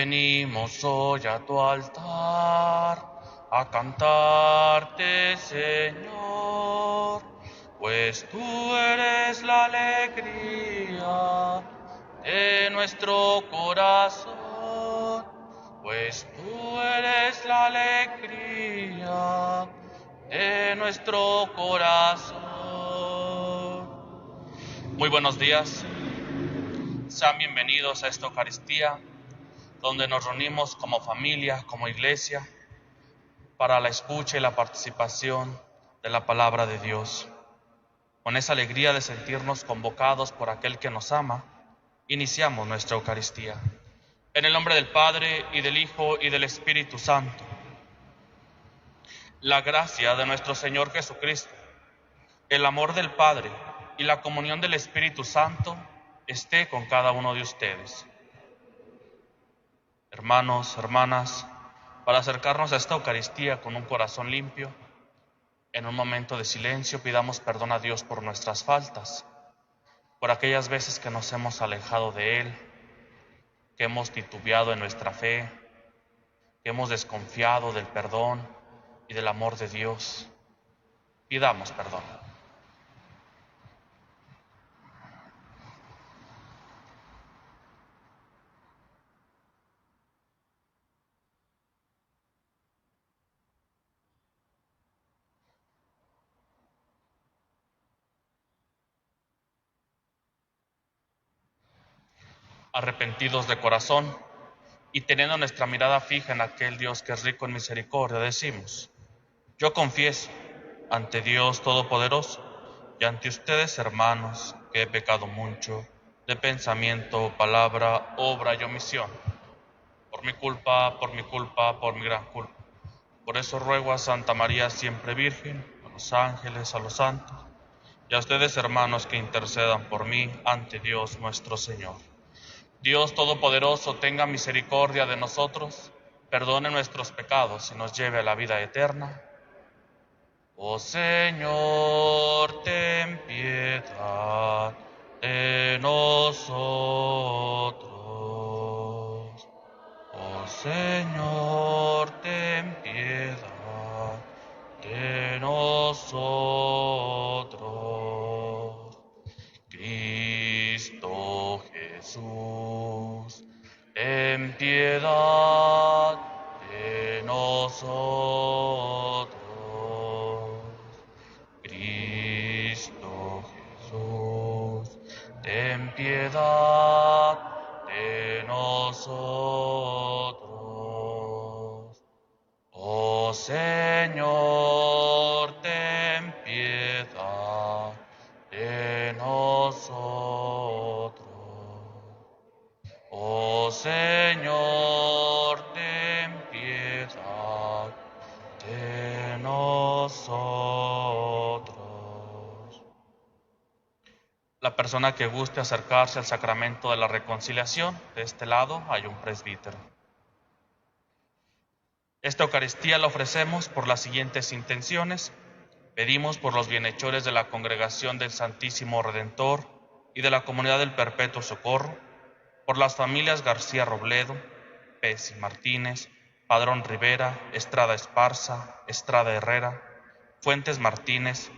Venimos hoy a tu altar a cantarte, Señor, pues tú eres la alegría de nuestro corazón, pues tú eres la alegría de nuestro corazón. Muy buenos días, sean bienvenidos a esta Eucaristía, donde nos reunimos como familia, como iglesia, para la escucha y la participación de la palabra de Dios. Con esa alegría de sentirnos convocados por aquel que nos ama, iniciamos nuestra Eucaristía. En el nombre del Padre, y del Hijo, y del Espíritu Santo. La gracia de nuestro Señor Jesucristo, el amor del Padre y la comunión del Espíritu Santo esté con cada uno de ustedes. Hermanos, hermanas, para acercarnos a esta Eucaristía con un corazón limpio, en un momento de silencio pidamos perdón a Dios por nuestras faltas, por aquellas veces que nos hemos alejado de Él, que hemos titubeado en nuestra fe, que hemos desconfiado del perdón y del amor de Dios. Pidamos perdón. Arrepentidos de corazón y teniendo nuestra mirada fija en aquel Dios que es rico en misericordia, decimos: yo confieso ante Dios Todopoderoso y ante ustedes, hermanos, que he pecado mucho de pensamiento, palabra, obra y omisión, por mi culpa, por mi gran culpa. Por eso ruego a Santa María siempre Virgen, a los ángeles, a los santos, y a ustedes, hermanos, que intercedan por mí ante Dios nuestro Señor. Dios Todopoderoso tenga misericordia de nosotros, perdone nuestros pecados y nos lleve a la vida eterna. Oh Señor, ten piedad de nosotros. Oh Señor, ten piedad de nosotros. Cristo Jesús, ten piedad de nosotros. Cristo Jesús, ten piedad de nosotros. Oh Señor, ten piedad de nosotros. Oh Señor, ten piedad de nosotros. La persona que guste acercarse al sacramento de la reconciliación, de este lado hay un presbítero. Esta Eucaristía la ofrecemos por las siguientes intenciones. Pedimos por los bienhechores de la Congregación del Santísimo Redentor y de la Comunidad del Perpetuo Socorro, por las familias García Robledo, Pez y Martínez, Padrón Rivera, Estrada Esparza, Estrada Herrera, Fuentes Martínez,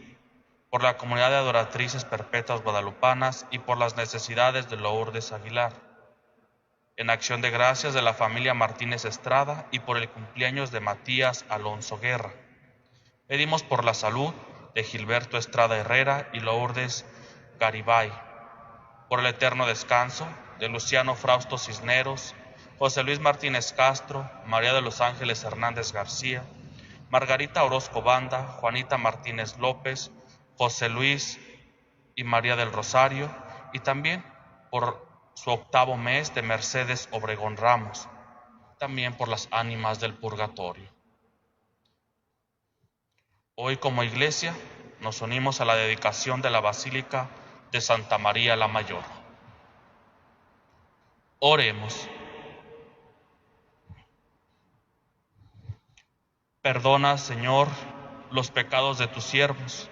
por la comunidad de adoratrices perpetuas guadalupanas y por las necesidades de Lourdes Aguilar. En acción de gracias de la familia Martínez Estrada y por el cumpleaños de Matías Alonso Guerra. Pedimos por la salud de Gilberto Estrada Herrera y Lourdes Garibay, por el eterno descanso de Luciano Frausto Cisneros, José Luis Martínez Castro, María de los Ángeles Hernández García, Margarita Orozco Banda, Juanita Martínez López, José Luis y María del Rosario, y también por su 8º mes de Mercedes Obregón Ramos, también por las ánimas del purgatorio. Hoy como iglesia nos unimos a la dedicación de la Basílica de Santa María la Mayor. Oremos. Perdona, Señor, los pecados de tus siervos,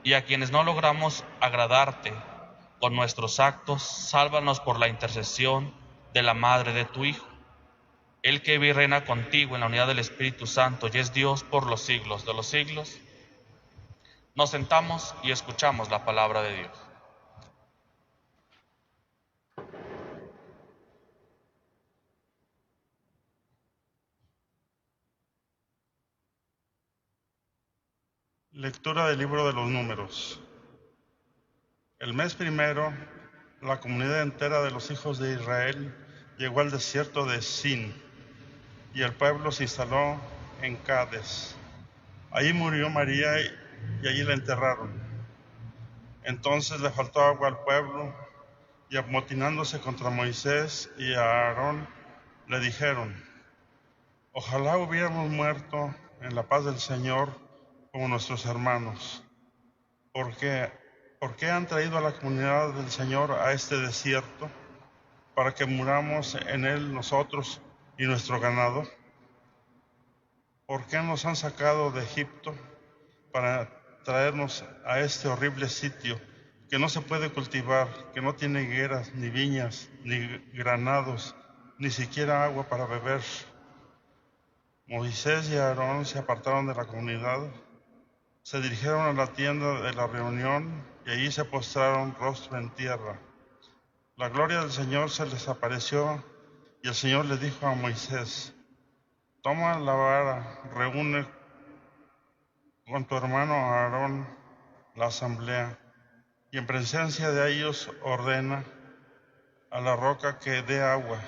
y a quienes no logramos agradarte con nuestros actos, sálvanos por la intercesión de la Madre de tu Hijo, el que vive y reina contigo en la unidad del Espíritu Santo y es Dios por los siglos de los siglos. Nos sentamos y escuchamos la palabra de Dios. Lectura del libro de los Números. El mes primero, la comunidad entera de los hijos de Israel llegó al desierto de Sin, y el pueblo se instaló en Cades. Allí murió María y allí la enterraron. Entonces le faltó agua al pueblo, y amotinándose contra Moisés y a Aarón, le dijeron: ojalá hubiéramos muerto en la paz del Señor como nuestros hermanos. ¿Por qué han traído a la comunidad del Señor a este desierto para que muramos en él nosotros y nuestro ganado? ¿Por qué nos han sacado de Egipto para traernos a este horrible sitio que no se puede cultivar, que no tiene higueras, ni viñas, ni granados, ni siquiera agua para beber? Moisés y Aarón se apartaron de la comunidad, se dirigieron a la tienda de la reunión y allí se postraron rostro en tierra. La gloria del Señor se les apareció y el Señor le dijo a Moisés: toma la vara, reúne con tu hermano Aarón la asamblea y en presencia de ellos ordena a la roca que dé agua,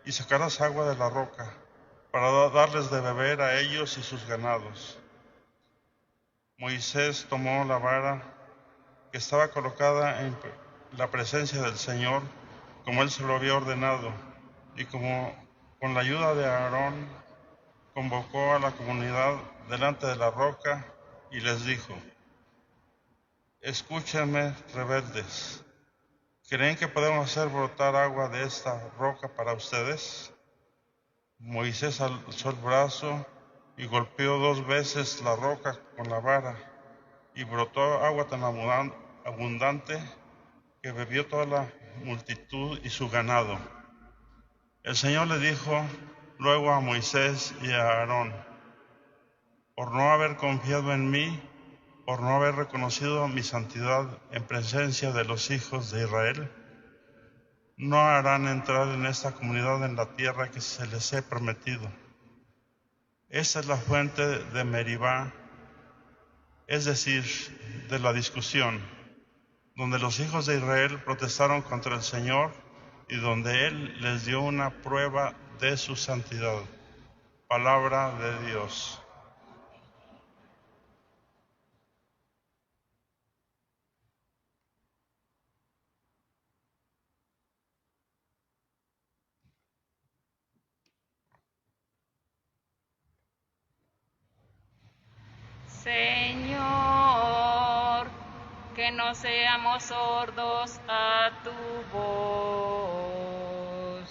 y sacarás agua de la roca para darles de beber a ellos y sus ganados. Moisés tomó la vara que estaba colocada en la presencia del Señor, como él se lo había ordenado, y como con la ayuda de Aarón convocó a la comunidad delante de la roca y les dijo: escúchenme, rebeldes, ¿creen que podemos hacer brotar agua de esta roca para ustedes? Moisés alzó el brazo y golpeó 2 veces la roca con la vara, y brotó agua tan abundante que bebió toda la multitud y su ganado. El Señor le dijo luego a Moisés y a Aarón: por no haber confiado en mí, por no haber reconocido mi santidad en presencia de los hijos de Israel, no harán entrar en esta comunidad en la tierra que se les he prometido. Esta es la fuente de Meribá, es decir, de la discusión, donde los hijos de Israel protestaron contra el Señor y donde Él les dio una prueba de su santidad. Palabra de Dios. Señor, que no seamos sordos a tu voz.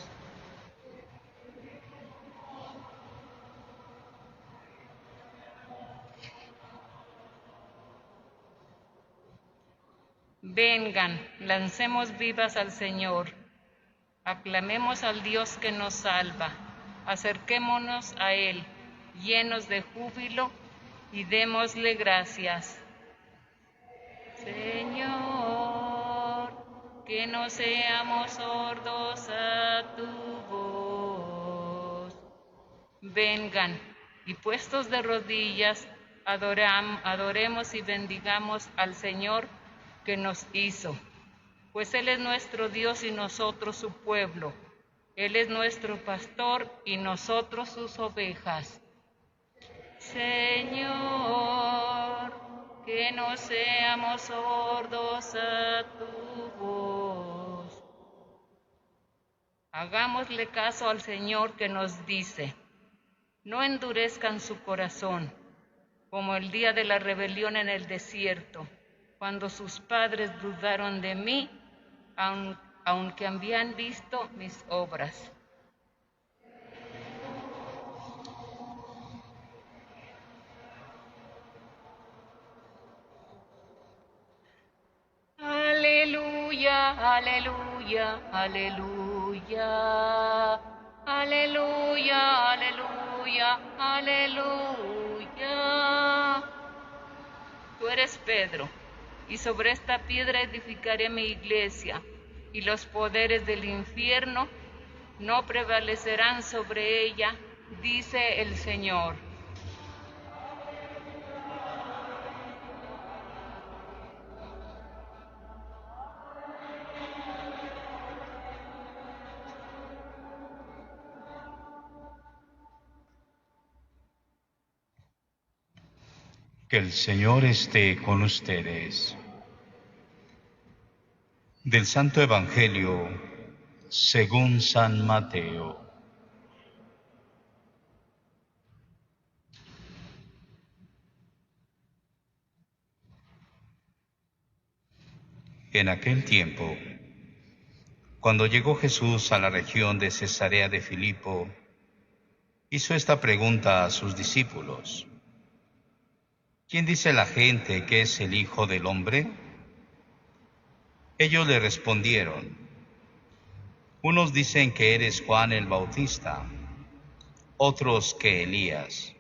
Vengan, lancemos vivas al Señor, aclamemos al Dios que nos salva, acerquémonos a Él, llenos de júbilo, y démosle gracias. Señor, que no seamos sordos a tu voz. Vengan, y puestos de rodillas, adoremos y bendigamos al Señor que nos hizo, pues Él es nuestro Dios y nosotros su pueblo. Él es nuestro pastor y nosotros sus ovejas. Señor, que no seamos sordos a tu voz. Hagámosle caso al Señor que nos dice: no endurezcan su corazón, como el día de la rebelión en el desierto, cuando sus padres dudaron de mí, aunque habían visto mis obras. Aleluya, aleluya, aleluya. Aleluya, aleluya, aleluya. Tú eres Pedro, y sobre esta piedra edificaré mi iglesia, y los poderes del infierno no prevalecerán sobre ella, dice el Señor. Que el Señor esté con ustedes. Del Santo Evangelio según San Mateo. En aquel tiempo, cuando llegó Jesús a la región de Cesarea de Filipo, hizo esta pregunta a sus discípulos: ¿Quién dice la gente que es el Hijo del Hombre? Ellos le respondieron: unos dicen que eres Juan el Bautista, otros que Elías,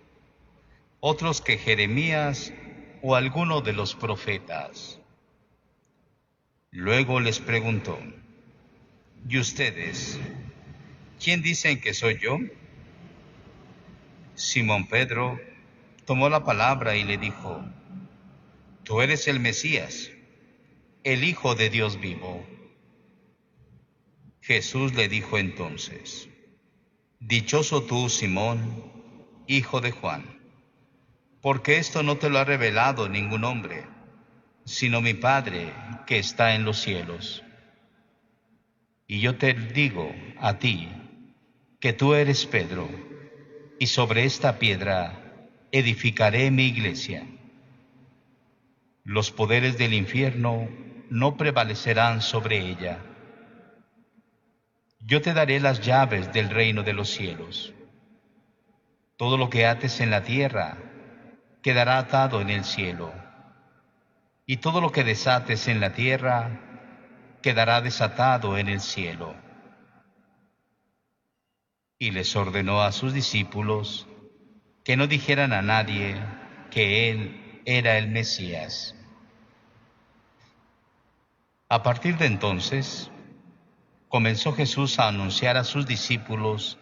otros que Jeremías o alguno de los profetas. Luego les preguntó: ¿y ustedes? ¿Quién dicen que soy yo? Simón Pedro tomó la palabra y le dijo: tú eres el Mesías, el Hijo de Dios vivo. Jesús le dijo entonces: dichoso tú, Simón, hijo de Juan, porque esto no te lo ha revelado ningún hombre, sino mi Padre que está en los cielos. Y yo te digo a ti que tú eres Pedro, y sobre esta piedra edificaré mi iglesia. Los poderes del infierno no prevalecerán sobre ella. Yo te daré las llaves del reino de los cielos. Todo lo que ates en la tierra quedará atado en el cielo, y todo lo que desates en la tierra quedará desatado en el cielo. Y les ordenó a sus discípulos que no dijeran a nadie que él era el Mesías. A partir de entonces, comenzó Jesús a anunciar a sus discípulos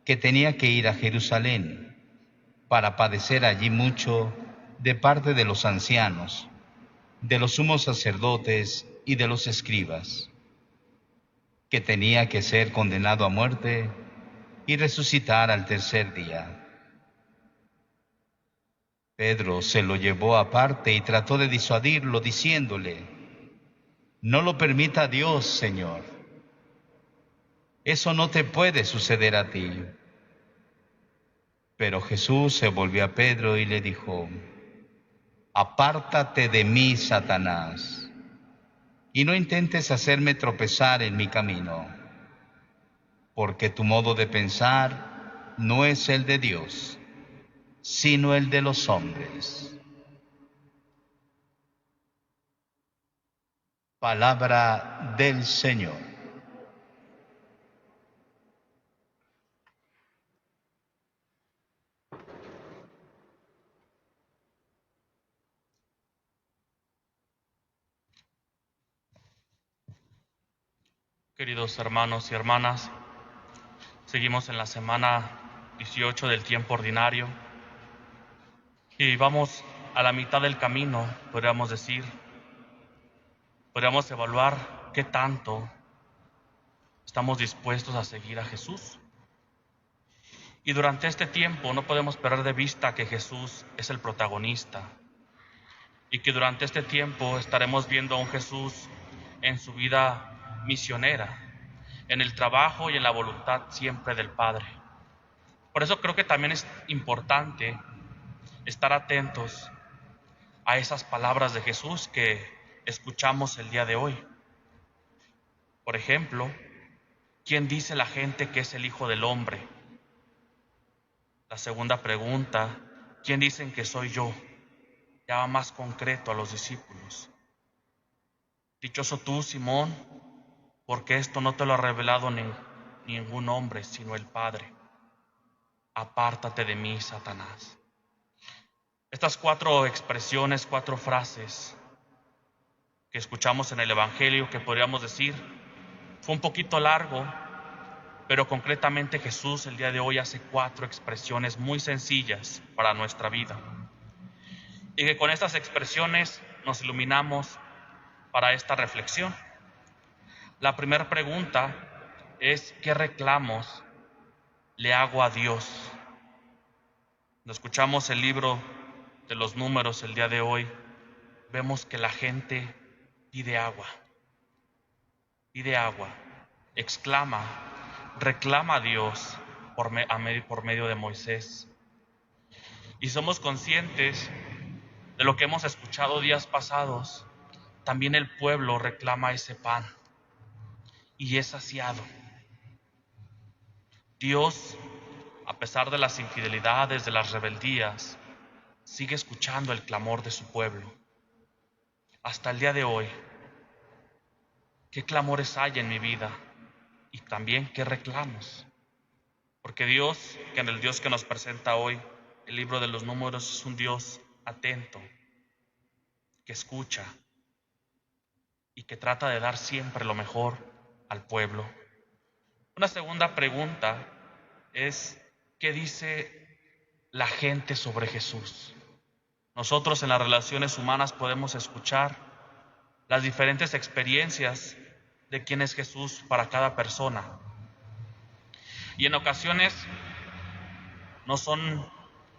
que tenía que ir a Jerusalén para padecer allí mucho de parte de los ancianos, de los sumos sacerdotes y de los escribas, que tenía que ser condenado a muerte y resucitar al tercer día. Pedro se lo llevó aparte y trató de disuadirlo, diciéndole: no lo permita Dios, Señor. Eso no te puede suceder a ti. Pero Jesús se volvió a Pedro y le dijo: apártate de mí, Satanás, y no intentes hacerme tropezar en mi camino, porque tu modo de pensar no es el de Dios, sino el de los hombres. Palabra del Señor. Queridos hermanos y hermanas, seguimos en la semana 18 del tiempo ordinario y vamos a la mitad del camino, podríamos decir. Podríamos evaluar qué tanto estamos dispuestos a seguir a Jesús. Y durante este tiempo no podemos perder de vista que Jesús es el protagonista y que durante este tiempo estaremos viendo a un Jesús en su vida misionera, en el trabajo y en la voluntad siempre del Padre. Por eso creo que también es importante estar atentos a esas palabras de Jesús que escuchamos el día de hoy. Por ejemplo, ¿quién dice la gente que es el Hijo del Hombre? La segunda pregunta: ¿quién dicen que soy yo? Ya va más concreto a los discípulos. Dichoso tú, Simón, porque esto no te lo ha revelado ningún hombre sino el Padre. Apártate de mí, Satanás. Estas 4 expresiones, 4 frases que escuchamos en el Evangelio, que podríamos decir, fue un poquito largo, pero concretamente Jesús el día de hoy hace 4 expresiones muy sencillas para nuestra vida. Y que con estas expresiones nos iluminamos para esta reflexión. La primera pregunta es: ¿qué reclamos le hago a Dios? Cuando escuchamos el libro de los Números el día de hoy, vemos que la gente pide agua, exclama, reclama a Dios por medio de Moisés. Y somos conscientes de lo que hemos escuchado días pasados. También el pueblo reclama ese pan y es saciado. Dios, a pesar de las infidelidades, de las rebeldías, sigue escuchando el clamor de su pueblo. Hasta el día de hoy, ¿qué clamores hay en mi vida? Y también, ¿qué reclamos? Porque Dios, que en el Dios que nos presenta hoy el libro de los Números, es un Dios atento, que escucha y que trata de dar siempre lo mejor al pueblo. Una segunda pregunta es: ¿qué dice la gente sobre Jesús? Nosotros en las relaciones humanas podemos escuchar las diferentes experiencias de quién es Jesús para cada persona. Y en ocasiones no son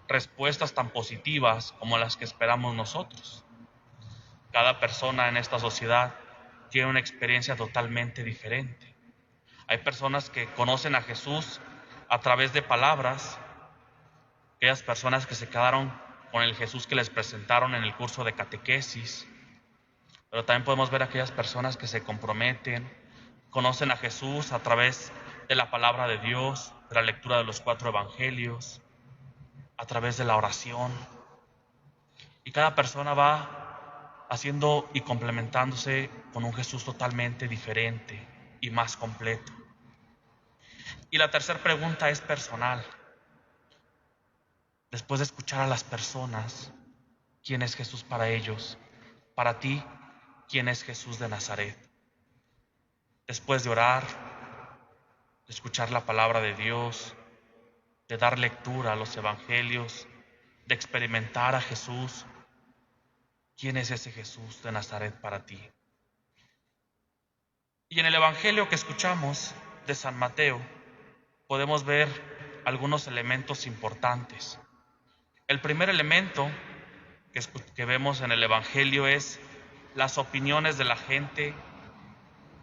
respuestas tan positivas como las que esperamos nosotros. Cada persona en esta sociedad tiene una experiencia totalmente diferente. Hay personas que conocen a Jesús a través de palabras, aquellas personas que se quedaron con el Jesús que les presentaron en el curso de catequesis, pero también podemos ver aquellas personas que se comprometen, conocen a Jesús a través de la palabra de Dios, de la lectura de los 4 evangelios, a través de la oración. Y cada persona va haciendo y complementándose con un Jesús totalmente diferente y más completo. Y la tercera pregunta es personal. Después de escuchar a las personas, ¿quién es Jesús para ellos? Para ti, ¿quién es Jesús de Nazaret? Después de orar, de escuchar la palabra de Dios, de dar lectura a los evangelios, de experimentar a Jesús, ¿quién es ese Jesús de Nazaret para ti? Y en el evangelio que escuchamos de San Mateo podemos ver algunos elementos importantes. El primer elemento que vemos en el evangelio es las opiniones de la gente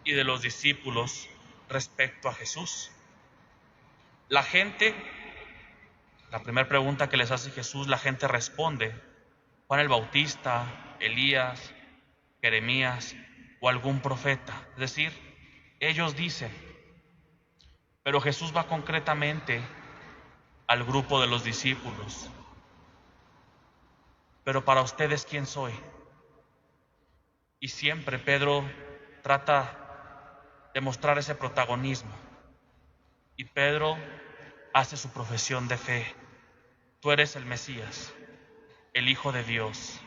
y de los discípulos respecto a Jesús. La gente, la primera pregunta que les hace Jesús, la gente responde: Juan el Bautista, Elías, Jeremías o algún profeta. Es decir, ellos dicen. Pero Jesús va concretamente al grupo de los discípulos. Pero para ustedes, ¿quién soy? Y siempre Pedro trata de mostrar ese protagonismo. Y Pedro hace su profesión de fe: tú eres el Mesías, el Hijo de Dios.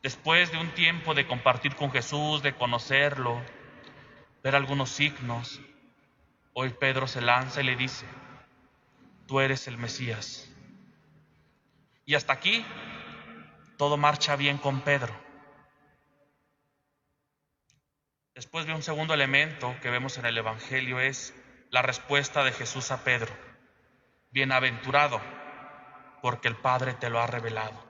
Después de un tiempo de compartir con Jesús, de conocerlo, ver algunos signos, hoy Pedro se lanza y le dice: tú eres el Mesías. Y hasta aquí todo marcha bien con Pedro. Después de un segundo elemento que vemos en el Evangelio es la respuesta de Jesús a Pedro: bienaventurado, porque el Padre te lo ha revelado.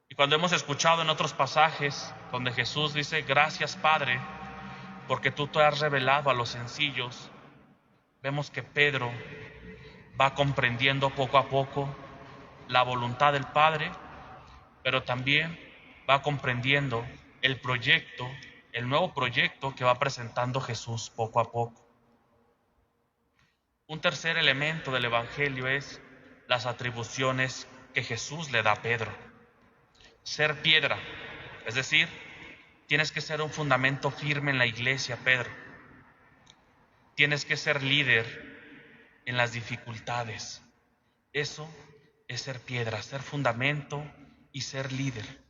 Y cuando hemos escuchado en otros pasajes donde Jesús dice: gracias Padre, porque tú te has revelado a los sencillos, vemos que Pedro va comprendiendo poco a poco la voluntad del Padre, pero también va comprendiendo el proyecto, el nuevo proyecto que va presentando Jesús poco a poco. Un tercer elemento del Evangelio es las atribuciones que Jesús le da a Pedro. Ser piedra, es decir, tienes que ser un fundamento firme en la iglesia, Pedro. Tienes que ser líder en las dificultades. Eso es ser piedra, ser fundamento y ser líder.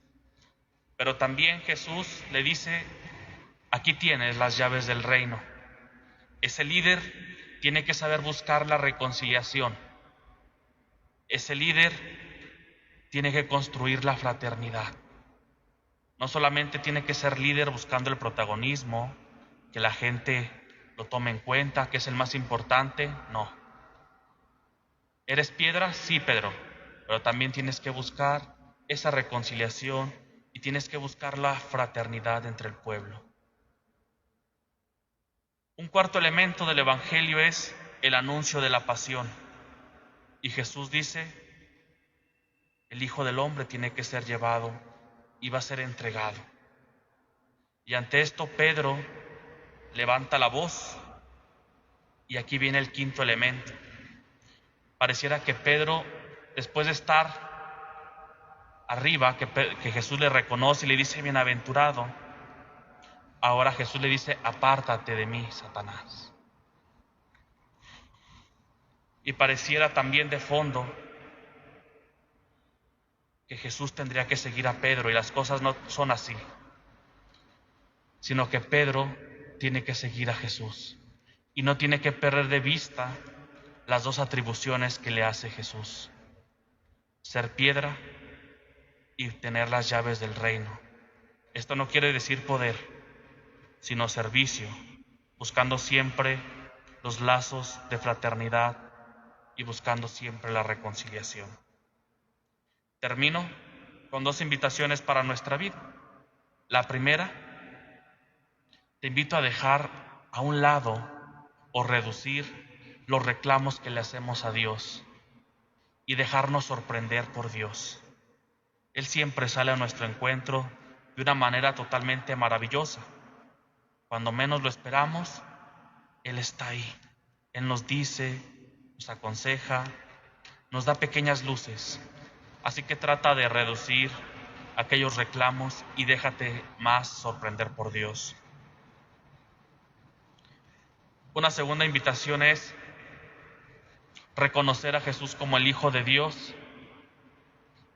Pero también Jesús le dice, aquí tienes las llaves del reino. Ese líder tiene que saber buscar la reconciliación. Ese líder tiene que construir la fraternidad. No solamente tiene que ser líder buscando el protagonismo, que la gente lo tome en cuenta, que es el más importante, no. ¿Eres piedra? Sí, Pedro, pero también tienes que buscar esa reconciliación y tienes que buscar la fraternidad entre el pueblo. Un cuarto elemento del Evangelio es el anuncio de la pasión. Y Jesús dice, el Hijo del Hombre tiene que ser llevado y va a ser entregado. Y ante esto Pedro levanta la voz y aquí viene el quinto elemento. Pareciera que Pedro, después de estar arriba, que Jesús le reconoce y le dice bienaventurado, ahora Jesús le dice, apártate de mí, Satanás. Y pareciera también de fondo que Jesús tendría que seguir a Pedro y las cosas no son así, sino que Pedro tiene que seguir a Jesús y no tiene que perder de vista las dos atribuciones que le hace Jesús: ser piedra y tener las llaves del reino. Esto no quiere decir poder, sino servicio, buscando siempre los lazos de fraternidad y buscando siempre la reconciliación. Termino con dos invitaciones para nuestra vida. La primera, te invito a dejar a un lado o reducir los reclamos que le hacemos a Dios y dejarnos sorprender por Dios. Él siempre sale a nuestro encuentro de una manera totalmente maravillosa. Cuando menos lo esperamos, Él está ahí. Él nos dice, nos aconseja, nos da pequeñas luces. Así que trata de reducir aquellos reclamos y déjate más sorprender por Dios. Una segunda invitación es reconocer a Jesús como el Hijo de Dios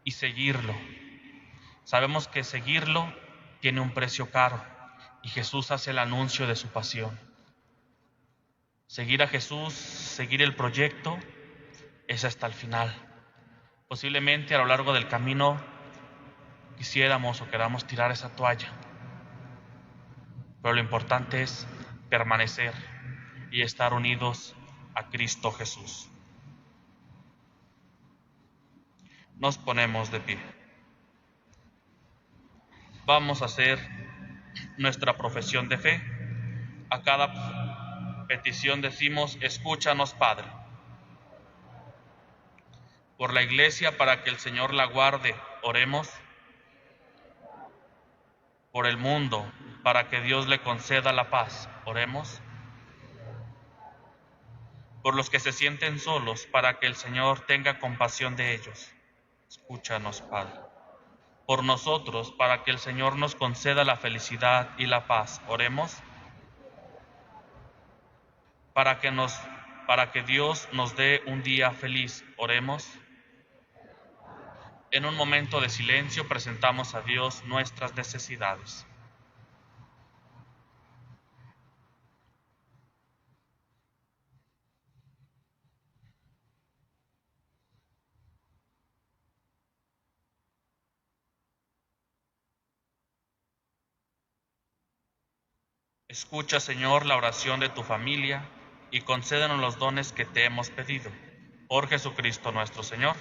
y seguirlo. Sabemos que seguirlo tiene un precio caro y Jesús hace el anuncio de su pasión. Seguir a Jesús, seguir el proyecto, es hasta el final. Posiblemente a lo largo del camino quisiéramos o queramos tirar esa toalla, pero lo importante es permanecer y estar unidos a Cristo Jesús. Nos ponemos de pie. Vamos a hacer nuestra profesión de fe. A cada petición decimos, escúchanos, Padre. Por la Iglesia, para que el Señor la guarde, oremos. Por el mundo, para que Dios le conceda la paz, oremos. Por los que se sienten solos, para que el Señor tenga compasión de ellos. Escúchanos, Padre. Por nosotros, para que el Señor nos conceda la felicidad y la paz, oremos. Para que Dios nos dé un día feliz, oremos. En un momento de silencio presentamos a Dios nuestras necesidades. Escucha, Señor, la oración de tu familia y concédenos los dones que te hemos pedido. Por Jesucristo nuestro Señor.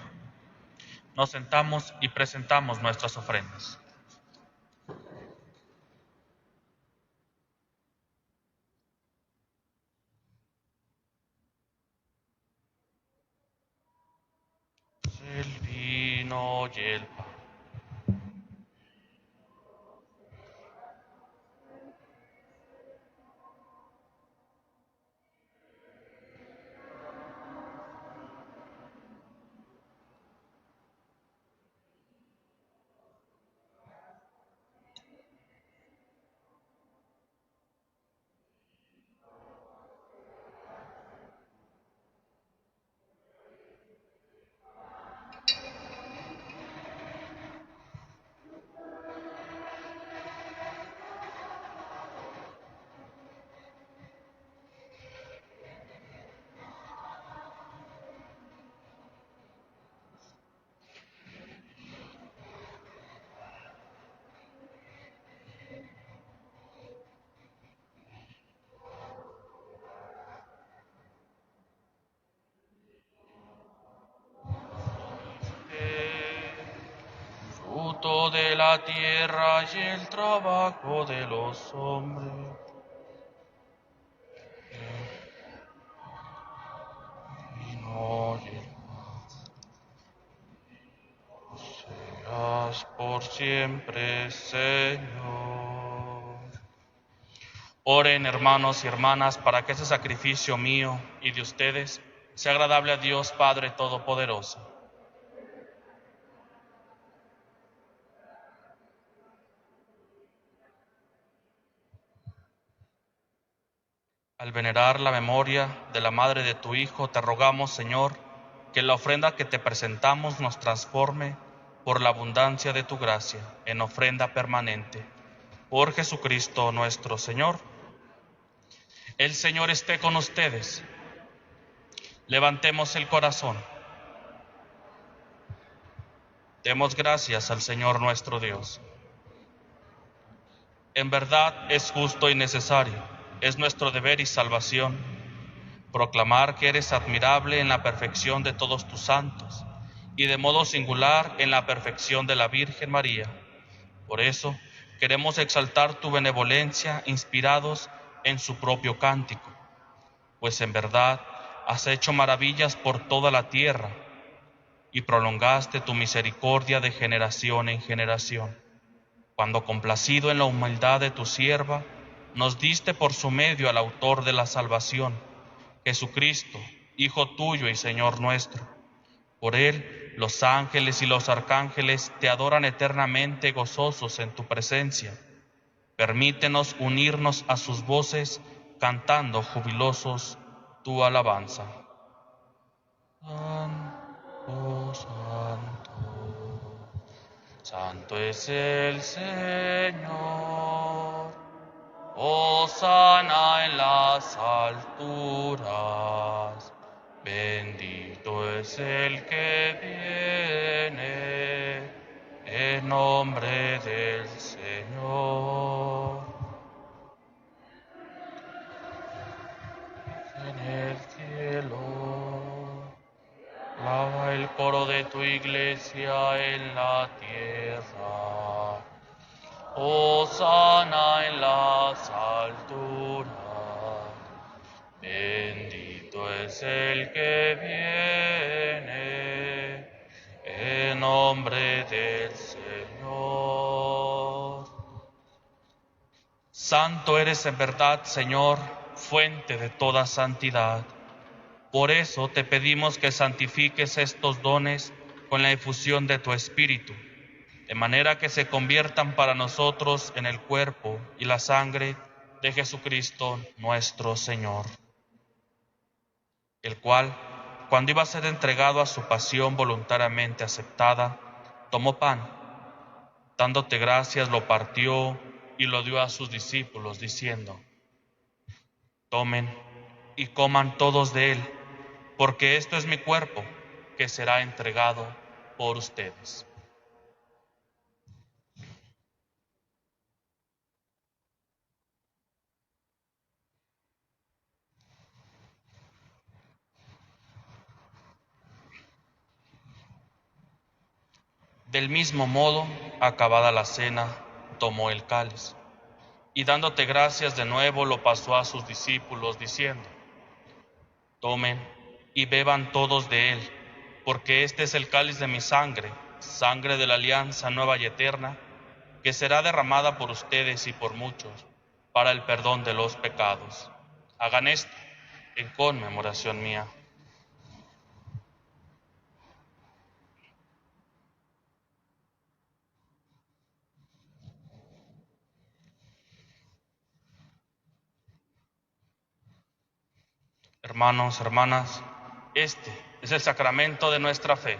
Nos sentamos y presentamos nuestras ofrendas. El vino y el pan. la tierra y el trabajo de los hombres. Y no seas por siempre, Señor. Oren, hermanos y hermanas, para que ese sacrificio mío y de ustedes sea agradable a Dios Padre Todopoderoso. Al venerar la memoria de la madre de tu Hijo, te rogamos, Señor, que la ofrenda que te presentamos nos transforme por la abundancia de tu gracia en ofrenda permanente. Por Jesucristo nuestro Señor. El Señor esté con ustedes. Levantemos el corazón. Demos gracias al Señor nuestro Dios. En verdad es justo y necesario, es nuestro deber y salvación, proclamar que eres admirable en la perfección de todos tus santos y de modo singular en la perfección de la Virgen María. Por eso queremos exaltar tu benevolencia inspirados en su propio cántico, pues en verdad has hecho maravillas por toda la tierra y prolongaste tu misericordia de generación en generación, cuando complacido en la humildad de tu sierva, nos diste por su medio al autor de la salvación, Jesucristo, Hijo tuyo y Señor nuestro. Por él, los ángeles y los arcángeles te adoran eternamente gozosos en tu presencia. Permítenos unirnos a sus voces, cantando jubilosos tu alabanza. Santo, santo, santo es el Señor. Hosana en las alturas. Bendito es el que viene en nombre del Señor. En el cielo, alaba el coro de tu iglesia en la tierra. Hosana en las alturas. Bendito es el que viene en nombre del Señor. Santo eres en verdad, Señor, fuente de toda santidad. Por eso te pedimos que santifiques estos dones con la efusión de tu Espíritu, de manera que se conviertan para nosotros en el cuerpo y la sangre de Jesucristo nuestro Señor, el cual, cuando iba a ser entregado a su pasión voluntariamente aceptada, tomó pan, dándote gracias, lo partió y lo dio a sus discípulos, diciendo: tomen y coman todos de él, porque esto es mi cuerpo, que será entregado por ustedes. Del mismo modo, acabada la cena, tomó el cáliz, y dándote gracias de nuevo, lo pasó a sus discípulos, diciendo: tomen y beban todos de él, porque este es el cáliz de mi sangre, sangre de la alianza nueva y eterna, que será derramada por ustedes y por muchos, para el perdón de los pecados. Hagan esto en conmemoración mía. Hermanos, hermanas, este es el sacramento de nuestra fe.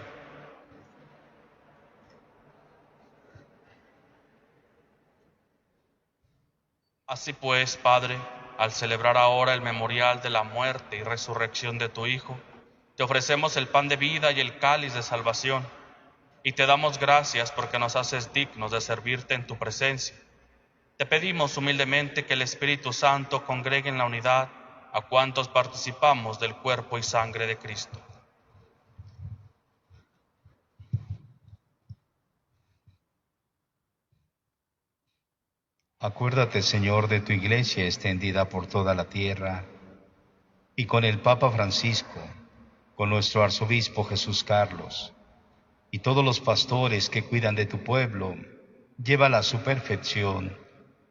Así pues, Padre, al celebrar ahora el memorial de la muerte y resurrección de tu Hijo, te ofrecemos el pan de vida y el cáliz de salvación, y te damos gracias porque nos haces dignos de servirte en tu presencia. Te pedimos humildemente que el Espíritu Santo congregue en la unidad a cuantos participamos del cuerpo y sangre de Cristo. Acuérdate, Señor, de tu iglesia extendida por toda la tierra, y con el Papa Francisco, con nuestro arzobispo Jesús Carlos, y todos los pastores que cuidan de tu pueblo, llévala a su perfección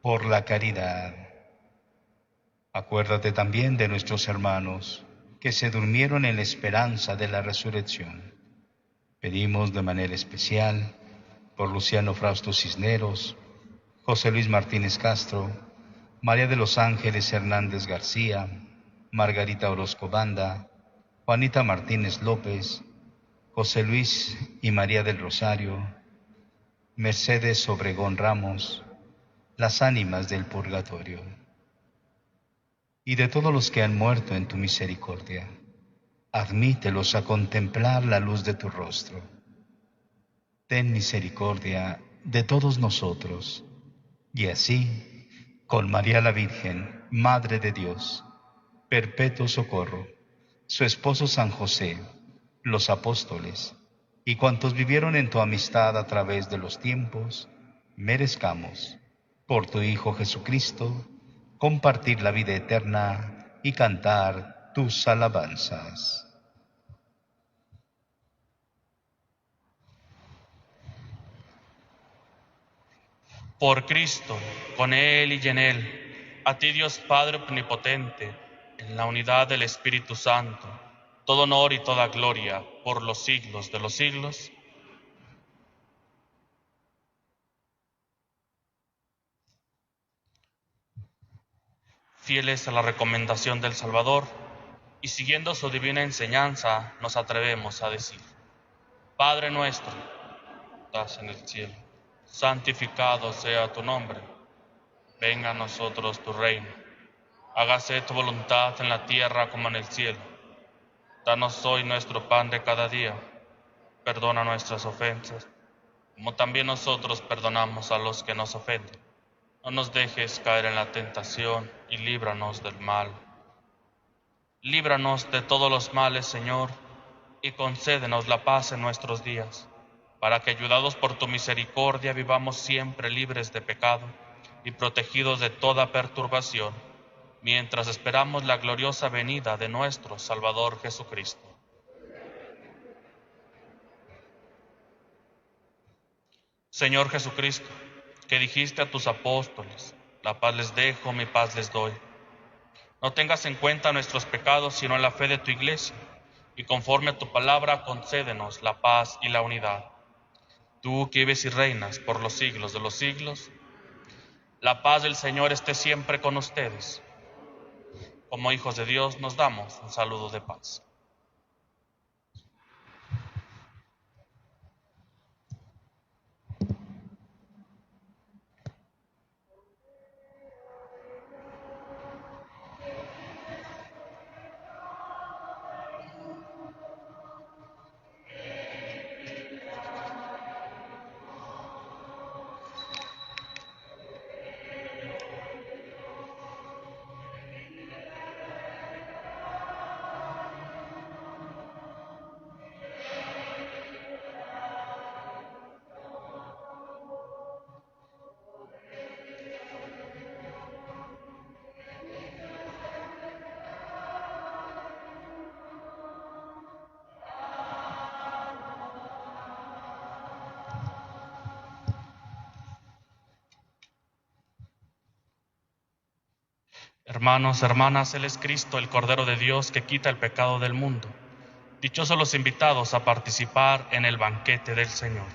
por la caridad. Acuérdate también de nuestros hermanos que se durmieron en la esperanza de la resurrección. Pedimos de manera especial por Luciano Frausto Cisneros, José Luis Martínez Castro, María de los Ángeles Hernández García, Margarita Orozco Banda, Juanita Martínez López, José Luis y María del Rosario, Mercedes Obregón Ramos, las ánimas del purgatorio, y de todos los que han muerto en tu misericordia. Admítelos a contemplar la luz de tu rostro. Ten misericordia de todos nosotros, y así, con María la Virgen, Madre de Dios, perpetuo socorro, su esposo San José, los apóstoles, y cuantos vivieron en tu amistad a través de los tiempos, merezcamos, por tu Hijo Jesucristo, compartir la vida eterna y cantar tus alabanzas. Por Cristo, con Él y en Él, a ti Dios Padre Omnipotente, en la unidad del Espíritu Santo, todo honor y toda gloria por los siglos de los siglos. Fieles a la recomendación del Salvador y siguiendo su divina enseñanza, nos atrevemos a decir: Padre nuestro, que estás en el cielo, santificado sea tu nombre. Venga a nosotros tu reino. Hágase tu voluntad en la tierra como en el cielo. Danos hoy nuestro pan de cada día. Perdona nuestras ofensas, como también nosotros perdonamos a los que nos ofenden. No nos dejes caer en la tentación y líbranos del mal. Líbranos de todos los males, Señor, y concédenos la paz en nuestros días, para que, ayudados por tu misericordia, vivamos siempre libres de pecado y protegidos de toda perturbación, mientras esperamos la gloriosa venida de nuestro Salvador Jesucristo. Señor Jesucristo, que dijiste a tus apóstoles: la paz les dejo, mi paz les doy. No tengas en cuenta nuestros pecados, sino en la fe de tu iglesia, y conforme a tu palabra concédenos la paz y la unidad. Tú que vives y reinas por los siglos de los siglos, la paz del Señor esté siempre con ustedes. Como hijos de Dios nos damos un saludo de paz. Hermanos, hermanas, Él es Cristo, el Cordero de Dios, que quita el pecado del mundo. Dichosos los invitados a participar en el banquete del Señor.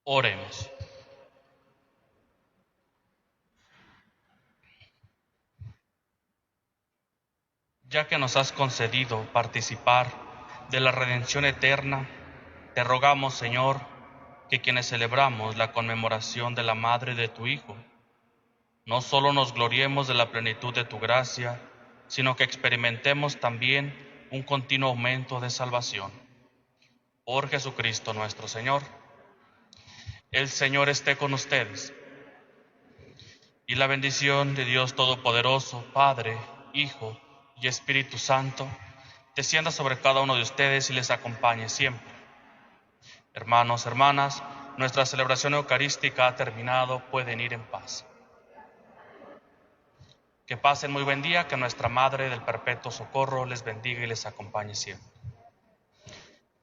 Oremos. Ya que nos has concedido participar de la redención eterna, te rogamos, Señor, que quienes celebramos la conmemoración de la Madre de tu Hijo, no solo nos gloriemos de la plenitud de tu gracia, sino que experimentemos también un continuo aumento de salvación. Por Jesucristo nuestro Señor. El Señor esté con ustedes. Y la bendición de Dios Todopoderoso, Padre, Hijo y Espíritu Santo, descienda sobre cada uno de ustedes y les acompañe siempre. Hermanos, hermanas, nuestra celebración eucarística ha terminado, pueden ir en paz. Que pasen muy buen día, que nuestra Madre del Perpetuo Socorro les bendiga y les acompañe siempre.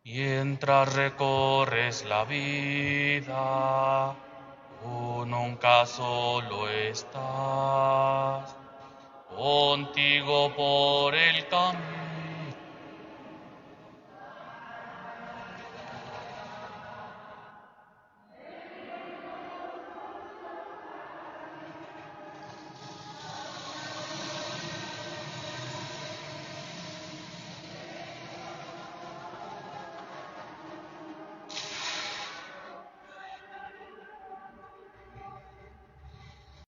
Mientras recorres la vida, tú nunca solo estás, contigo por el camino